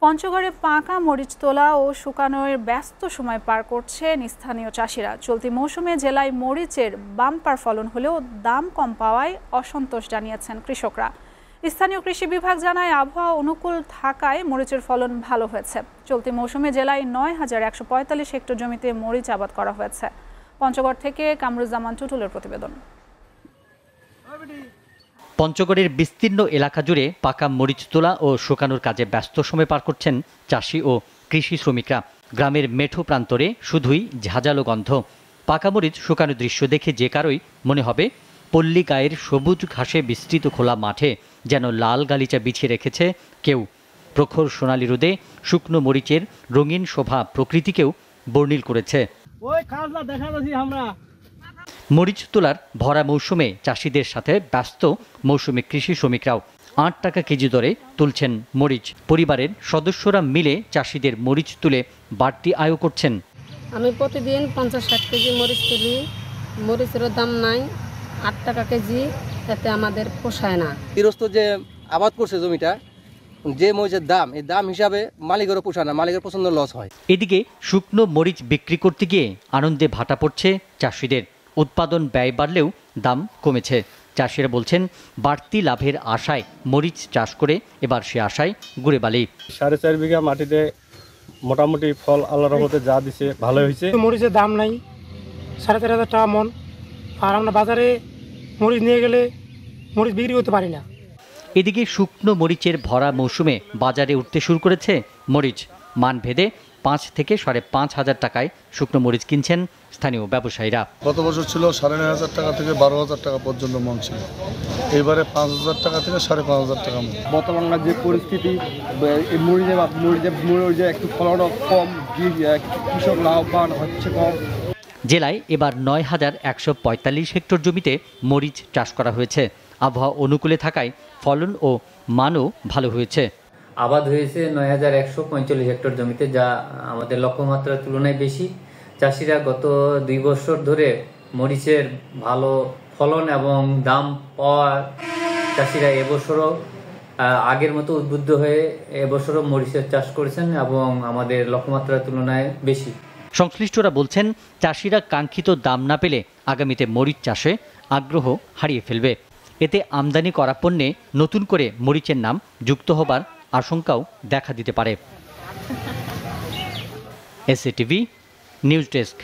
পঞ্চগড়ে পাকা মরিচ তোলা ও শুকানোর ব্যস্ত সময় পার করছেন স্থানীয় চাষিরা। চলতি মৌসুমে জেলায় মরিচের বাম্পার ফলন হলেও দাম কম পাওয়ায় অসন্তোষ জানিয়েছেন কৃষকরা। স্থানীয় কৃষি বিভাগ জানায়, আবহাওয়া অনুকূল থাকায় মরিচের ফলন ভালো হয়েছে। চলতি মৌসুমে জেলায় ৯,১৪৫ হেক্টর জমিতে মরিচ আবাদ করা হয়েছে। পঞ্চগড় থেকে কামরুজ্জামান টুটুলের প্রতিবেদন। পঞ্চগড়ের বিস্তীর্ণ এলাকা জুড়ে পাকা মরিচ তোলা ও শুকানোর কাজে ব্যস্ত সময় পার করছেন চাষি ও কৃষি শ্রমিকরা। গ্রামের মেঠো প্রান্তরে শুধুই ঝাঁঝালো গন্ধ। পাকা মরিচ শুকানোর দৃশ্য দেখে যে কারোই মনে হবে পল্লী গায়ের সবুজ ঘাসে বিস্তৃত খোলা মাঠে যেন লাল গালিচা বিছিয়ে রেখেছে কেউ। প্রখর সোনালি রোদে শুকনো মরিচের রঙিন শোভা প্রকৃতিকেও বর্ণিল করেছে। মরিচ তোলার ভরা মৌসুমে চাষিদের সাথে ব্যস্ত মৌসুমী কৃষি শ্রমিকরাও ৮ টাকা কেজি দরে তুলছেন মরিচ। পরিবারের সদস্যরা মিলে চাষিদের মরিচ তুলে বাড়তি আয় করছেন। আমি প্রতিদিন ৫০-৬০ কেজি মরিচ তুলি। মরিচেরও দাম নাই, ৮ টাকা কেজি, এতে আমাদের পোষায় না। গৃহস্থ যে আবাদ করছে জমিটা, যে মরিচের দাম, এই দাম হিসাবে মালিকেরও পোষায় না, মালিকের প্রচন্ড লস হয়। এদিকে শুকনো মরিচ বিক্রি করতে গিয়ে আনন্দে ভাটা পড়ছে চাষিদের। উৎপাদন ব্যয় বাড়লেও দাম কমেছে। চাষিরা বলছেন, বাড়তি লাভের আশায় মরিচ চাষ করে এবার সে আশায় ঘুরে বালি। ৪.৫ বিঘা মাটিতে মোটামুটি ফল আল্লাহর রহমতে যা দিছে ভালো হয়েছে। মরিচের দাম নাই, ৪,৫০০ টাকা মন। আর আমরা বাজারে মরিচ নিয়ে গেলে মরিচ বিক্রি করতে পারি না। এদিকে শুকনো মরিচের ভরা মৌসুমে বাজারে উঠতে শুরু করেছে মরিচ। মানভেদে ৫ থেকে ৫,৫০০ টাকায় শুকনো মরিচ কিনছেন স্থানীয় ব্যবসায়ীরা। গত বছর ছিল ৯,৫০০ টাকা থেকে ১২,০০০ টাকা পর্যন্ত মন ছিল, এবারে ৫,০০০ টাকা থেকে ৫,৫০০ টাকা মন। বর্তমানে যে পরিস্থিতি, মরিচে একটু ফলন কম, কৃষক লাভবান হচ্ছে কম। জেলায় এবার ৯,১৪৫ হেক্টর জমিতে মরিচ চাষ করা হয়েছে। আবহাওয়া অনুকূলে থাকায় ফলন ও মানও ভালো হয়েছে। আবাদ হয়েছে ৯,১৪৫ হেক্টর জমিতে, যা আমাদের লক্ষ্যমাত্রার তুলনায় বেশি। চাষিরা গত ২ বছর ধরে মরিচের ভালো ফলন এবং দাম পাওয়া চাষিরা এবছরও আগের মতো উদ্বুদ্ধ হয়ে এবছরও মরিচের চাষ করেছেন এবং আমাদের লক্ষ্যমাত্রার তুলনায় বেশি। সংশ্লিষ্টরা বলছেন, চাষিরা কাঙ্ক্ষিত দাম না পেলে আগামীতে মরিচ চাষে আগ্রহ হারিয়ে ফেলবে। এতে আমদানি করা পণ্যে নতুন করে মরিচের নাম যুক্ত হবার আশঙ্কাও দেখা দিতে পারে। SATV news desk.